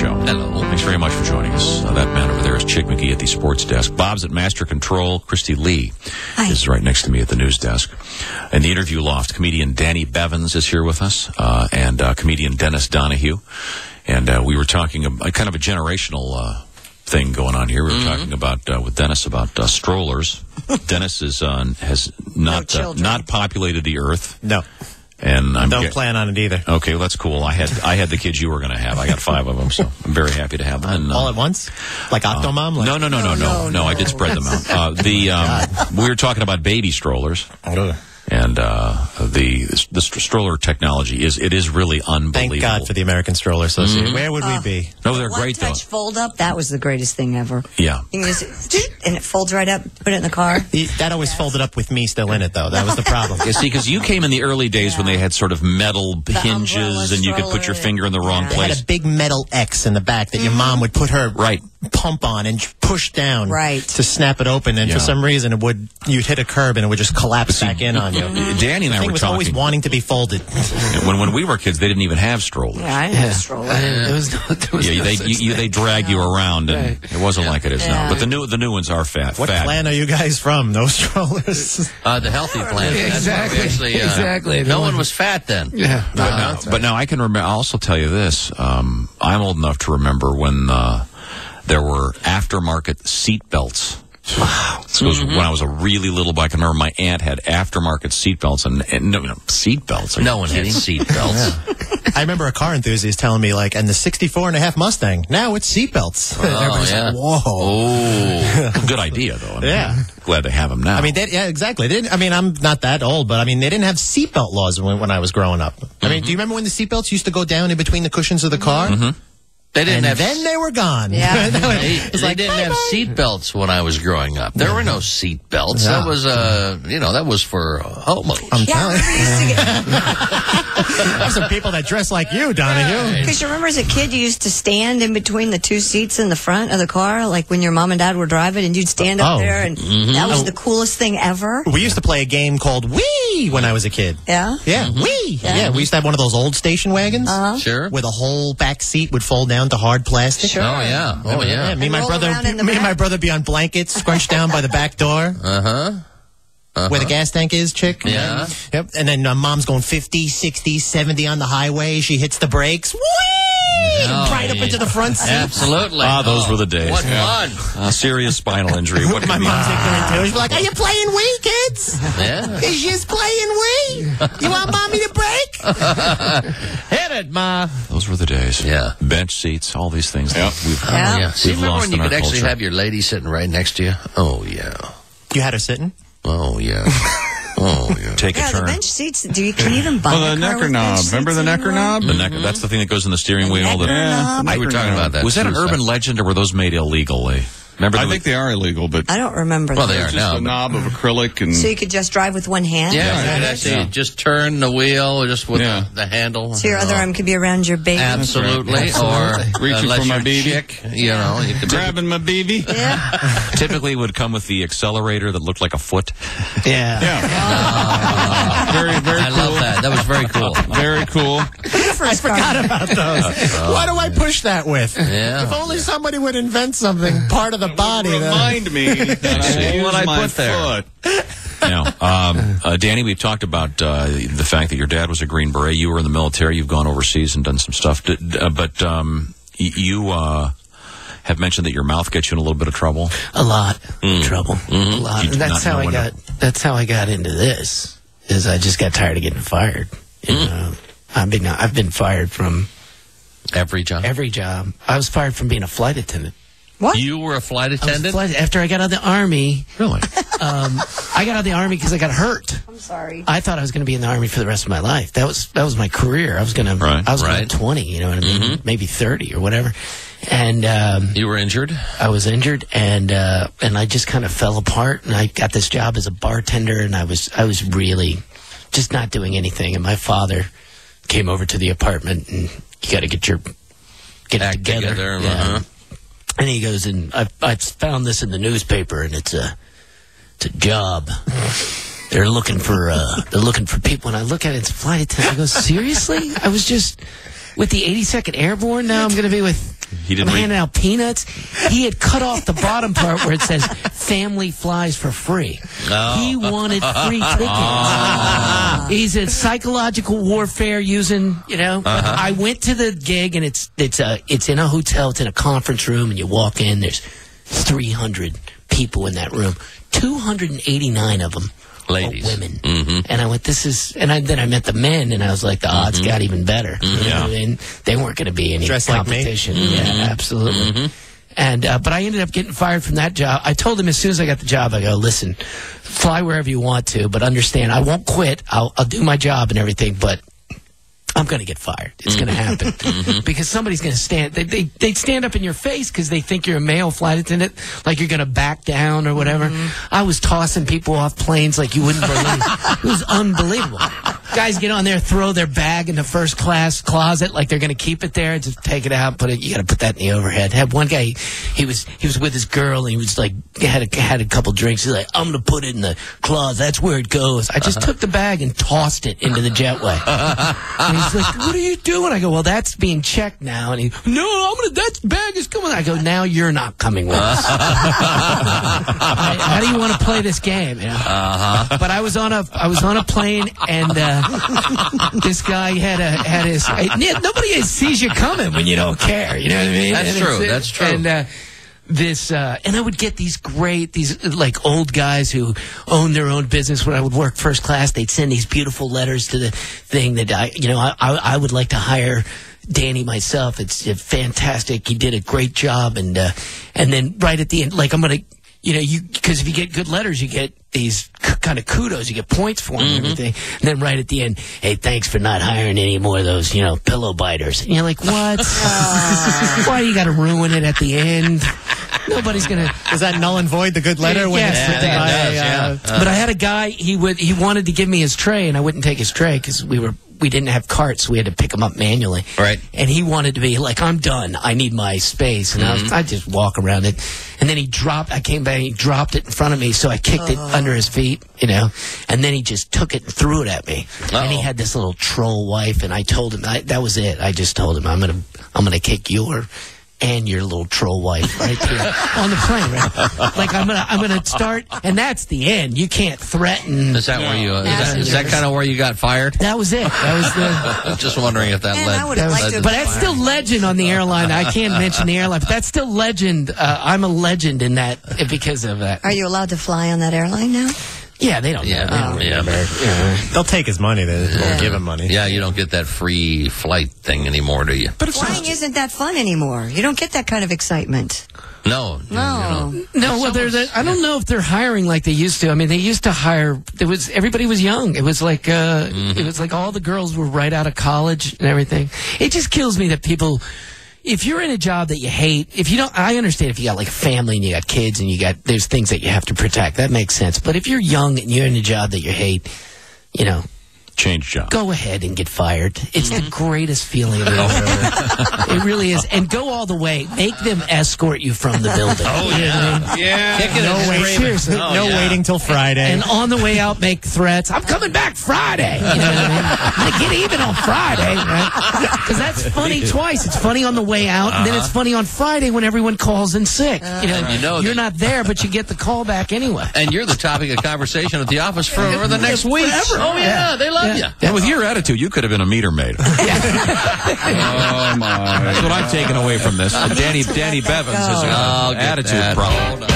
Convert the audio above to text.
show. Hello. Thanks very much for joining us. That man over there is Chick McGee at the sports desk. Bob's at Master Control. Christy Lee is right next to me at the news desk. In the interview loft, comedian Danny Bevins is here with us, and comedian Denis Donohue. And we were talking kind of a generational thing going on here. We were talking about with Dennis about strollers. Dennis has not populated the earth. No. And I don't plan on it either. Okay, well, that's cool. I had the kids you were going to have. I got 5 of them, so I'm very happy to have them. And, all at once, like Octomom? Like, no. I did spread them out. We were talking about baby strollers. And the stroller technology is really unbelievable. Thank God for the American Stroller Association. Where would we be? No, they're great though. One-touch fold-up, that was the greatest thing ever. Yeah. You can just, and it folds right up, put it in the car. That always folded up with me still in it, though. That was the problem. Yeah, see, because you came in the early days when they had sort of metal hinges and you could put your finger in the wrong place. It had a big metal X in the back that your mom would put her pump on and push down to snap it open, and for some reason you'd hit a curb and it would just collapse back in on you. Danny and I were was talking. Always wanting to be folded. When we were kids, they didn't even have strollers. Yeah, I didn't have a stroller. They drag you around, and it wasn't like it is now. But the new ones are fat. What clan are you guys from? No strollers? The healthy clan. Exactly. No one was fat then. Yeah. But now I can remember. I'll also tell you this. I'm old enough to remember when there were aftermarket seat belts. Wow. This was when I was a really little boy. I can remember my aunt had aftermarket seat belts and seat belts. No one had seat belts. I remember a car enthusiast telling me, like, and the 64.5 Mustang, now it's seat belts. Everybody's like, whoa. Oh. Good idea, though. Glad they have them now. I mean, exactly. I'm not that old, but they didn't have seatbelt laws when I was growing up. I mean, do you remember when the seatbelts used to go down in between the cushions of the car? Mm-hmm. They didn't have. Then they were gone. Yeah. They didn't have seat belts when I was growing up. There were no seat belts. Yeah. That was that was for homos. I'm telling you. There's some people that dress like you, Donohue. Because you remember as a kid, you used to stand in between the 2 seats in the front of the car, like when your mom and dad were driving, and you'd stand up there, and that was the coolest thing ever. We used to play a game called Wii when I was a kid. Yeah? Yeah, Wii. Yeah, we used to have one of those old station wagons. Sure. Where the whole back seat would fold down to hard plastic. Sure. Oh, yeah. Oh, yeah. Me and my brother be on blankets, scrunched down by the back door. Where the gas tank is, Chick. Yeah. Yep. And then mom's going 50, 60, 70 on the highway. She hits the brakes. Whee! Right up into the front seat. Absolutely. Those were the days. What fun. Serious spinal injury. What my mom's ignorant, too. She'd be like, are you playing Wii, kids? Yeah. Is just playing Wii? You want mommy to break? Hit it, Ma. Those were the days. Yeah. Bench seats, all these things. Yeah. See, remember lost when you in our could actually culture. have your lady sitting right next to you? Oh, yeah. You had her sitting? Oh, yeah. Oh, yeah. Take a turn. The bench seats, can you even buy the necker knob. Remember the necker knob? The necker, that's the thing that goes in the steering wheel. We were talking about that. Was that an urban legend, or were those made illegally? Remember I think they are illegal, but I don't remember. Well, that. they are just now. a knob of acrylic, and So you could just drive with one hand? Yeah, you could actually just turn the wheel just with the handle. So your other arm could be around your baby? Absolutely. Right. Or reaching unless for my you're baby. chick, you know. You could grabbing my baby. Yeah. typically it would come with the accelerator that looked like a foot. Yeah. Very, very I cool. love that. That was very cool. Very cool. I forgot about those. What do I push that with? Yeah. If only somebody would invent something, part of the body. Remind me that what I my put there. foot. Now, Danny, we've talked about the fact that your dad was a Green Beret. You were in the military. You've gone overseas and done some stuff. But you have mentioned that your mouth gets you in a little bit of trouble. A lot of trouble. A lot. You did And that's how I got into this. Is I just got tired of getting fired. And, I've been fired from Every job. every job. I was fired from being a flight attendant. What? You were a flight attendant? After I got out of the Army, Really? I got out of the Army because I got hurt. I'm sorry. I thought I was going to be in the Army for the rest of my life. That was my career. I was going to 20, you know what I mean? Maybe 30 or whatever. And You were injured? I was injured, and I just kind of fell apart. And I got this job as a bartender, and I was really just not doing anything. And my father came over to the apartment, and you got to get it together. Yeah. And he goes, and I found this in the newspaper, and it's a job. They're looking for people. And I look at it, it's a flight attendant. I go, seriously? I was just with the 82nd Airborne. Now I'm going to be with He didn't handing out peanuts. He had cut off the bottom part where it says "Family flies for free." He wanted free tickets. He's in psychological warfare using, I went to the gig, and it's in a hotel. It's in a conference room, and you walk in. There's 300 people in that room. 289 of them. Ladies. Women. And I went, then I met the men, and I was like, the odds got even better. You know what I mean? They weren't going to be any competition. Like me? Yeah, absolutely. And, but I ended up getting fired from that job. I told him as soon as I got the job, I go, listen, fly wherever you want to, but understand, I won't quit. I'll do my job and everything, but I'm going to get fired. It's going to happen. Because somebody's going to stand. They'd stand up in your face because they think you're a male flight attendant, like you're going to back down or whatever. I was tossing people off planes like you wouldn't believe. It was unbelievable. Guys get on there, throw their bag in the first class closet like they're going to keep it there. Just take it out, you got to put that in the overhead. Had one guy, he was with his girl, and he was like, had a couple drinks. He's like, I'm going to put it in the closet. That's where it goes. I just took the bag and tossed it into the jetway. And he's like, what are you doing? I go, well, that's being checked now. And that bag is coming. I go, now you're not coming with us. How do you want to play this game? But I was on a plane, and this guy had his. Nobody sees you coming when you don't care. You know what I mean? That's true. That's true. And and I would get these like old guys who own their own business. When I would work first class, they'd send these beautiful letters to the thing that I would like to hire Danny myself. It's fantastic. He did a great job, and then right at the end, like I'm gonna. Because if you get good letters, you get these kind of kudos. You get points for them and everything. And then right at the end, hey, thanks for not hiring any more of those, pillow biters. And you're like, what? Why you got to ruin it at the end? Nobody's going to... Does that null and void the good letter? But I had a guy, he wanted to give me his tray, and I wouldn't take his tray because we didn't have carts. We had to pick them up manually. Right. And he wanted to be like, I'm done. I need my space. And I just walk around it. And then I came back, and he dropped it in front of me, so I kicked it under his feet, and then he just took it and threw it at me. And he had this little troll wife, and I told him, that was it. I just told him, I'm gonna kick your and your little troll wife right here on the plane, right? Like I'm gonna start, and that's the end. You can't threaten. Is that where you? Is that kind of where you got fired? That was it. That was the. Just wondering if that led. But that's still legend on the airline. I can't mention the airline, but that's still legend. I'm a legend in that because of that. Are you allowed to fly on that airline now? Yeah, they don't. They'll take his money. They won't give him money. Yeah, you don't get that free flight thing anymore, do you? But flying isn't that fun anymore. You don't get that kind of excitement. No. Well, I don't know if they're hiring like they used to. I mean, they used to hire. Everybody was young. It was like it was like all the girls were right out of college and everything. It just kills me that people. If you're in a job that you hate, I understand if you got like a family and you got kids and there's things that you have to protect. That makes sense. But if you're young and you're in a job that you hate, change job. Go ahead and get fired. It's the greatest feeling in the world. It really is. And go all the way. Make them escort you from the building. Seriously. No waiting till Friday. And on the way out, make threats. I'm coming back Friday. You know what I mean? I'm going to get even on Friday, right? Because that's funny twice. It's funny on the way out, and then it's funny on Friday when everyone calls in sick. You're not there, but you get the call back anyway. And you're the topic of conversation at the office for the next week. Oh, yeah. They love you. And with your attitude, you could have been a meter maid. Oh, my. That's what I'm taking away from this. Danny Bevins has an attitude problem.